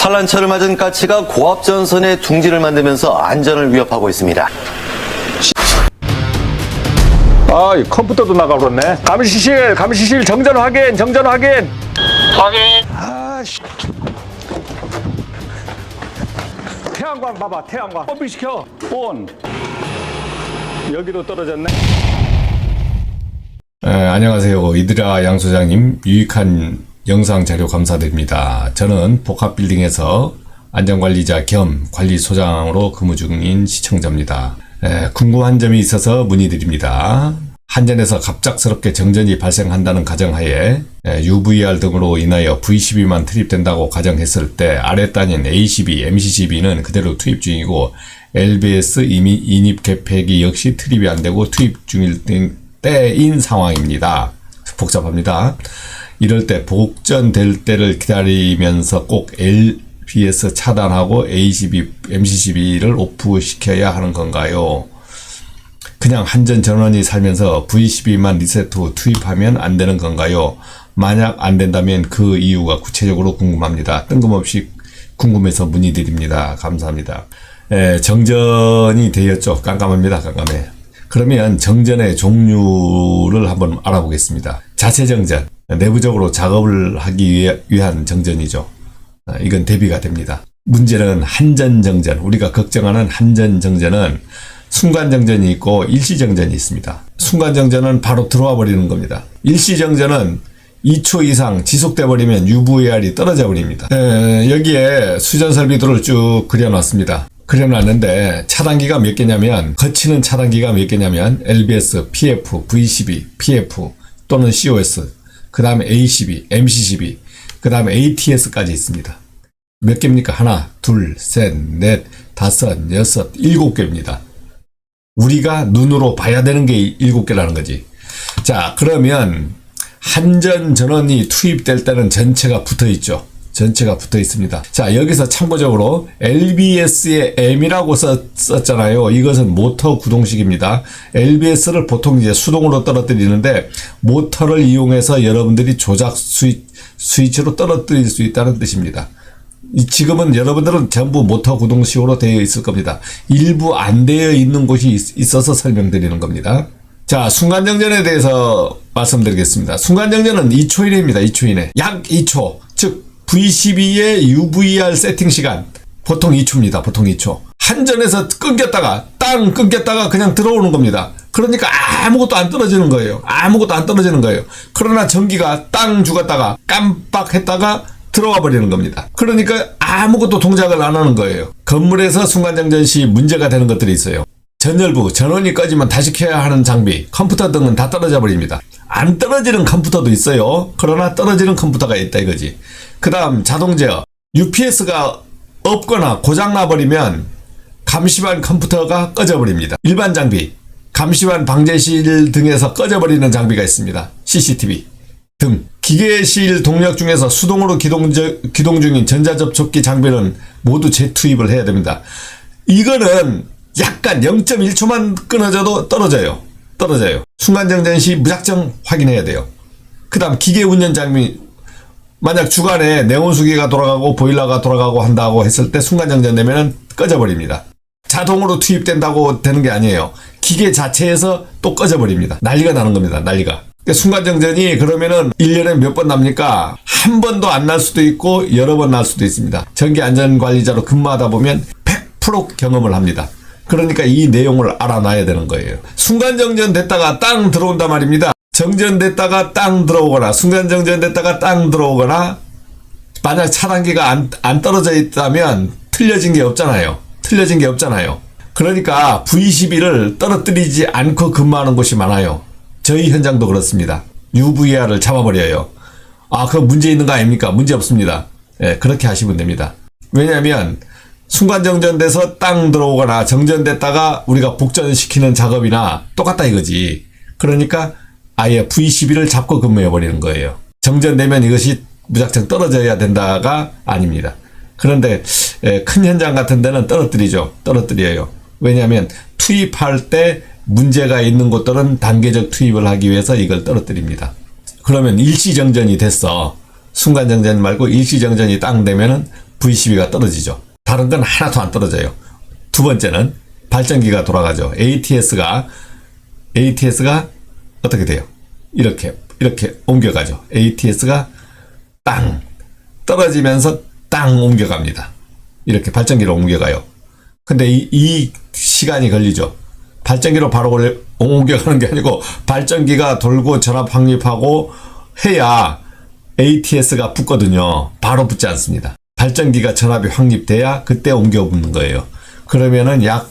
산란차를 맞은 까치가 고압전선의 둥지를 만들면서 안전을 위협하고 있습니다. 아, 이 컴퓨터도 나가버렸네. 감시실 정전 확인. 아씨. 태양광 봐봐, 태양광. 펌핑시켜. 온. 여기도 떨어졌네. 안녕하세요. 이드라 양 소장님, 유익한 영상 자료 감사드립니다. 저는 복합빌딩에서 안전관리자 겸 관리소장으로 근무 중인 시청자입니다. 궁금한 점이 있어서 문의드립니다. 한전에서 갑작스럽게 정전이 발생한다는 가정하에 UVR 등으로 인하여 V12만 투입된다고 가정했을 때 아랫단인 A12, MCCB는 그대로 투입 중이고 LBS 이미 인입 계획이 역시 투입이 안되고 투입 중일 때인 상황입니다. 복잡합니다. 이럴 때 복전될 때를 기다리면서 꼭 LBS 차단하고 A12, MCCB를 오프시켜야 하는 건가요? 그냥 한전 전원이 살면서 V12만 리셋 후 투입하면 안 되는 건가요? 만약 안 된다면 그 이유가 구체적으로 궁금합니다. 뜬금없이 궁금해서 문의드립니다. 감사합니다. 정전이 되었죠. 깜깜합니다. 깜깜해. 그러면 정전의 종류를 한번 알아보겠습니다. 자체 정전, 내부적으로 작업을 하기 위한 정전이죠. 이건 대비가 됩니다. 문제는 한전 정전, 우리가 걱정하는 한전 정전은 순간 정전이 있고 일시 정전이 있습니다. 순간 정전은 바로 들어와 버리는 겁니다. 일시 정전은 2초 이상 지속돼 버리면 UVR이 떨어져 버립니다. 여기에 수전 설비들을 쭉 그려놨습니다. 그려놨는데 차단기가 몇 개냐면, 거치는 차단기가 몇 개냐면 LBS, PF, V12, PF 또는 COS, 그 다음에 A12, MCCB, 그 다음에 ATS까지 있습니다. 몇 개입니까? 하나, 둘, 셋, 넷, 다섯, 여섯, 7개입니다. 우리가 눈으로 봐야 되는 게 7개라는 거지. 자, 그러면 한전 전원이 투입될 때는 전체가 붙어 있죠. 전체가 붙어 있습니다. 자, 여기서 참고적으로 LBS의 M이라고 썼잖아요. 이것은 모터 구동식입니다. LBS를 보통 이제 수동으로 떨어뜨리는데 모터를 이용해서 여러분들이 조작 스위치로 떨어뜨릴 수 있다는 뜻입니다. 지금은 여러분들은 전부 모터 구동식으로 되어 있을 겁니다. 일부 안 되어 있는 곳이 있어서 설명드리는 겁니다. 자, 순간정전에 대해서 말씀드리겠습니다. 순간정전은 2초 이내입니다. 2초 이내. 약 2초. 즉 V12의 UVR 세팅 시간 보통 2초입니다. 보통 2초. 한전에서 끊겼다가 땅 끊겼다가 그냥 들어오는 겁니다. 그러니까 아무것도 안 떨어지는 거예요. 아무것도 안 떨어지는 거예요. 그러나 전기가 땅 죽었다가 깜빡했다가 들어와 버리는 겁니다. 그러니까 아무것도 동작을 안 하는 거예요. 건물에서 순간정전 시 문제가 되는 것들이 있어요. 전열부, 전원이 꺼지면 다시 켜야 하는 장비, 컴퓨터 등은 다 떨어져 버립니다. 안 떨어지는 컴퓨터도 있어요. 그러나 떨어지는 컴퓨터가 있다 이거지. 그 다음 자동 제어, UPS가 없거나 고장나 버리면 감시반 컴퓨터가 꺼져 버립니다. 일반 장비, 감시반 방제실 등에서 꺼져 버리는 장비가 있습니다. CCTV 등. 기계실 동력 중에서 수동으로 기동 중인 전자접촉기 장비는 모두 재투입을 해야 됩니다. 이거는 약간 0.1초만 끊어져도 떨어져요. 순간정전 시 무작정 확인해야 돼요. 그 다음 기계 운전 장비, 만약 주간에 냉온수기가 돌아가고 보일러가 돌아가고 한다고 했을 때 순간정전 되면 꺼져버립니다. 자동으로 투입된다고 되는 게 아니에요. 기계 자체에서 또 꺼져버립니다. 난리가 나는 겁니다. 난리가. 순간정전이 그러면은 1년에 몇 번 납니까? 한 번도 안 날 수도 있고 여러 번 날 수도 있습니다. 전기안전관리자로 근무하다 보면 100% 경험을 합니다. 그러니까 이 내용을 알아놔야 되는 거예요. 순간정전 됐다가 땅 들어온단 말입니다. 정전됐다가 땅 들어오거나 순간정전 됐다가 땅 들어오거나 만약 차단기가 안 떨어져 있다면 틀려진 게 없잖아요. 그러니까 V12를 떨어뜨리지 않고 근무하는 곳이 많아요. 저희 현장도 그렇습니다. UVR을 잡아버려요. 아, 그거 문제 있는 거 아닙니까? 문제 없습니다. 그렇게 하시면 됩니다. 왜냐하면 순간정전돼서 땅 들어오거나 정전됐다가 우리가 복전시키는 작업이나 똑같다 이거지. 그러니까 아예 V12를 잡고 근무해버리는 거예요. 정전되면 이것이 무작정 떨어져야 된다가 아닙니다. 그런데 큰 현장 같은 데는 떨어뜨려요. 왜냐하면 투입할 때 문제가 있는 곳들은 단계적 투입을 하기 위해서 이걸 떨어뜨립니다. 그러면 일시정전이 됐어. 순간정전 말고 일시정전이 땅 되면은 V12가 떨어지죠. 다른 건 하나도 안 떨어져요. 두 번째는 발전기가 돌아가죠. ATS가 어떻게 돼요? 이렇게 옮겨가죠. ATS가 땅 떨어지면서 땅 옮겨갑니다. 이렇게 발전기로 옮겨가요. 근데 이 시간이 걸리죠. 발전기로 바로 옮겨가는 게 아니고 발전기가 돌고 전압 확립하고 해야 ATS가 붙거든요. 바로 붙지 않습니다. 발전기가 전압이 확립돼야 그때 옮겨 붙는 거예요. 그러면은 약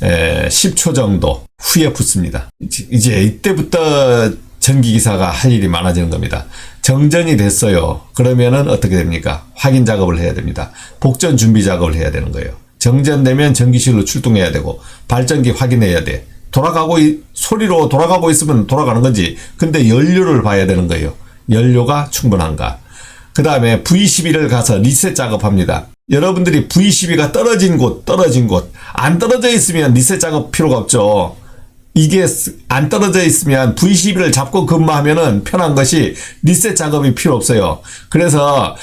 10초 정도 후에 붙습니다. 이제 이때부터 전기기사가 할 일이 많아지는 겁니다. 정전이 됐어요. 그러면은 어떻게 됩니까? 확인 작업을 해야 됩니다. 복전 준비 작업을 해야 되는 거예요. 정전되면 전기실로 출동해야 되고 발전기 확인해야 돼. 소리로 돌아가고 있으면 돌아가는 거지. 근데 연료를 봐야 되는 거예요. 연료가 충분한가. 그 다음에 V12를 가서 리셋 작업합니다. 여러분들이 V12가 떨어진 곳 안 떨어져 있으면 리셋 작업 필요가 없죠. 이게 안 떨어져 있으면 V12를 잡고 근무하면은 편한 것이 리셋 작업이 필요 없어요. 그래서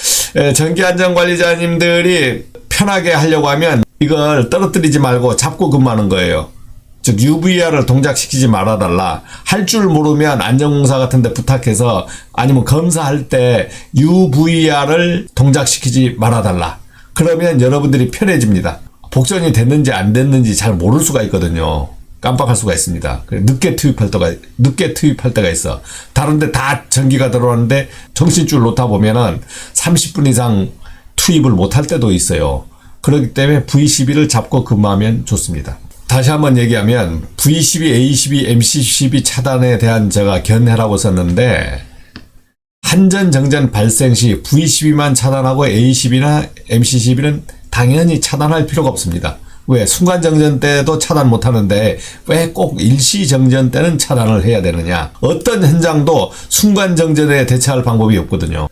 전기안전관리자님들이 편하게 하려고 하면 이걸 떨어뜨리지 말고 잡고 근무하는 거예요. 즉 UVR을 동작시키지 말아달라. 할 줄 모르면 안전공사 같은 데 부탁해서 아니면 검사할 때 UVR을 동작시키지 말아달라. 그러면 여러분들이 편해집니다. 복전이 됐는지 안 됐는지 잘 모를 수가 있거든요. 깜빡할 수가 있습니다. 늦게 투입할 때가 있어. 다른데 다 전기가 들어오는데 정신줄 놓다 보면은 30분 이상 투입을 못할 때도 있어요. 그렇기 때문에 V12를 잡고 근무하면 좋습니다. 다시 한번 얘기하면 V12, A12, MC12 차단에 대한 제가 견해라고 썼는데 한전 정전 발생 시 V12만 차단하고 A12나 MC12는 당연히 차단할 필요가 없습니다. 왜? 순간정전 때도 차단 못하는데 왜 꼭 일시정전 때는 차단을 해야 되느냐. 어떤 현장도 순간정전에 대처할 방법이 없거든요.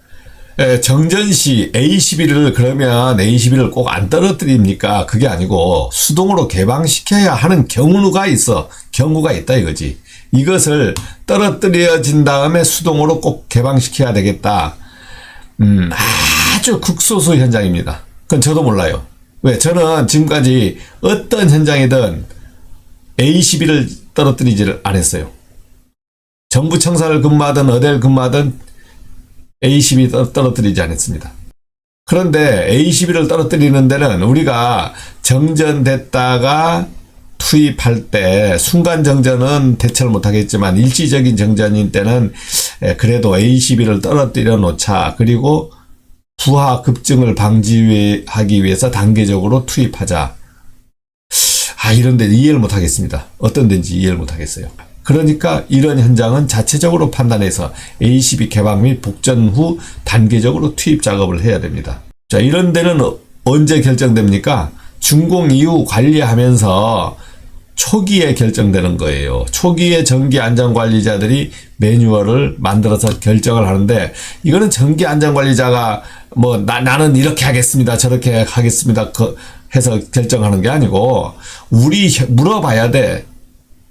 정전 시 A12를 그러면 A12를 꼭 안 떨어뜨립니까? 그게 아니고 수동으로 개방시켜야 하는 경우가 있다 이거지. 이것을 떨어뜨려진 다음에 수동으로 꼭 개방시켜야 되겠다. 아주 극소수 현장입니다. 그건 저도 몰라요. 왜? 저는 지금까지 어떤 현장이든 A12를 떨어뜨리지를 않았어요. 정부 청사를 근무하든 어딜 근무하든 A12 떨어뜨리지 않았습니다. 그런데 A12를 떨어뜨리는 데는 우리가 정전됐다가 투입할 때 순간 정전은 대처를 못하겠지만 일시적인 정전인 때는 그래도 A12를 떨어뜨려 놓자. 그리고 부하 급증을 방지하기 위해서 단계적으로 투입하자. 이런 데 이해를 못하겠습니다. 어떤 데인지 이해를 못하겠어요. 그러니까 이런 현장은 자체적으로 판단해서 A12 개방 및 복전 후 단계적으로 투입 작업을 해야 됩니다. 자, 이런 데는 언제 결정됩니까? 준공 이후 관리하면서 초기에 결정되는 거예요. 초기에 전기안전관리자들이 매뉴얼을 만들어서 결정을 하는데 이거는 전기안전관리자가 나는 이렇게 하겠습니다. 저렇게 하겠습니다. 해서 결정하는 게 아니고 우리 물어봐야 돼.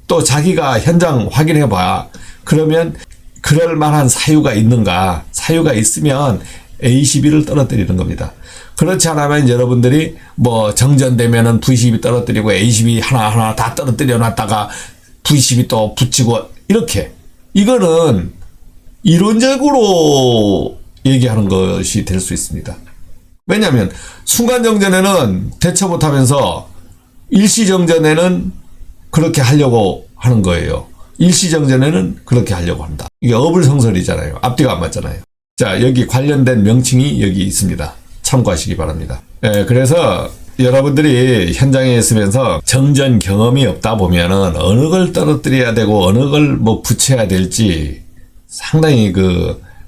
또 자기가 현장 확인해 봐. 그러면 그럴 만한 사유가 있는가. 사유가 있으면 A12를 떨어뜨리는 겁니다. 그렇지 않으면 여러분들이 정전되면은 V12 떨어뜨리고 A12 하나하나 다 떨어뜨려 놨다가 V12 또 붙이고 이렇게. 이거는 이론적으로 얘기하는 것이 될 수 있습니다. 왜냐하면 순간정전에는 대처 못하면서 일시정전에는 그렇게 하려고 하는 거예요. 일시정전에는 그렇게 하려고 한다. 이게 어불성설이잖아요. 앞뒤가 안 맞잖아요. 자, 여기 관련된 명칭이 여기 있습니다. 참고하시기 바랍니다. 그래서 여러분들이 현장에 있으면서 정전 경험이 없다 보면은 어느 걸 떨어뜨려야 되고 어느 걸 붙여야 될지 상당히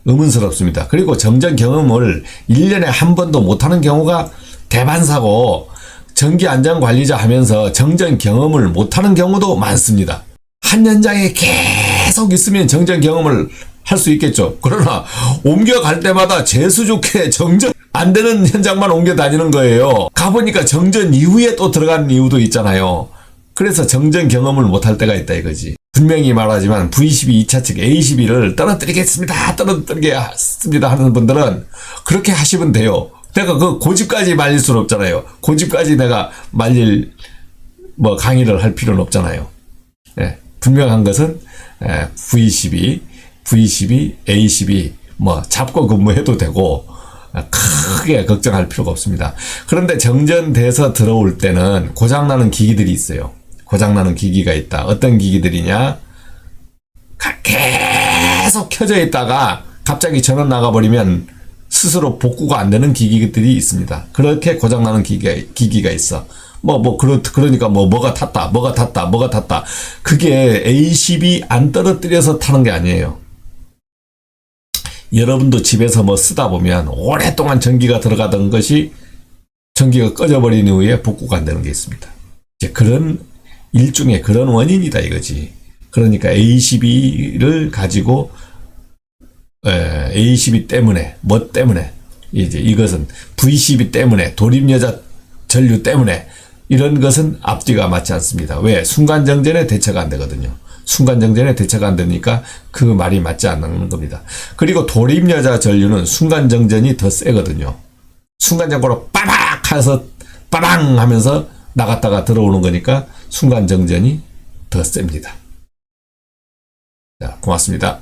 의문스럽습니다. 그리고 정전 경험을 1년에 한 번도 못하는 경우가 대반사고 전기안전관리자 하면서 정전 경험을 못하는 경우도 많습니다. 한 현장에 계속 있으면 정전 경험을 할 수 있겠죠. 그러나 옮겨갈 때마다 재수 좋게 정전 안 되는 현장만 옮겨 다니는 거예요. 가보니까 정전 이후에 또 들어가는 이유도 있잖아요. 그래서 정전 경험을 못할 때가 있다 이거지. 분명히 말하지만 V12 2차 측 A12를 떨어뜨리겠습니다 하는 분들은 그렇게 하시면 돼요. 그러니까 그 고집까지 말릴 수는 없잖아요. 고집까지 내가 말릴 뭐 강의를 할 필요는 없잖아요. 예, 분명한 것은 V12, V12, A12 뭐 잡고 근무해도 되고 크게 걱정할 필요가 없습니다. 그런데 정전돼서 들어올 때는 고장나는 기기들이 있어요. 고장나는 기기가 있다. 어떤 기기들이냐? 계속 켜져 있다가 갑자기 전원 나가버리면 스스로 복구가 안 되는 기기들이 있습니다. 그렇게 고장나는 기기가 있어. 그러니까 뭐가 탔다. 그게 A12 안 떨어뜨려서 타는 게 아니에요. 여러분도 집에서 뭐 쓰다 보면 오랫동안 전기가 들어가던 것이 전기가 꺼져버린 이후에 복구가 안 되는 게 있습니다. 이제 그런 일종의 그런 원인이다 이거지. 그러니까 A12를 가지고 A12 때문에 뭐 때문에 이제 이것은 V12 때문에 돌입여자 전류 때문에 이런 것은 앞뒤가 맞지 않습니다. 왜? 순간정전에 대처가 안 되거든요. 순간정전에 대처가 안 되니까 그 말이 맞지 않는 겁니다. 그리고 돌입여자 전류는 순간정전이 더 세거든요. 순간적으로 빠박 해서 빠방 하면서 나갔다가 들어오는 거니까 순간정전이 더 셉니다. 자, 고맙습니다.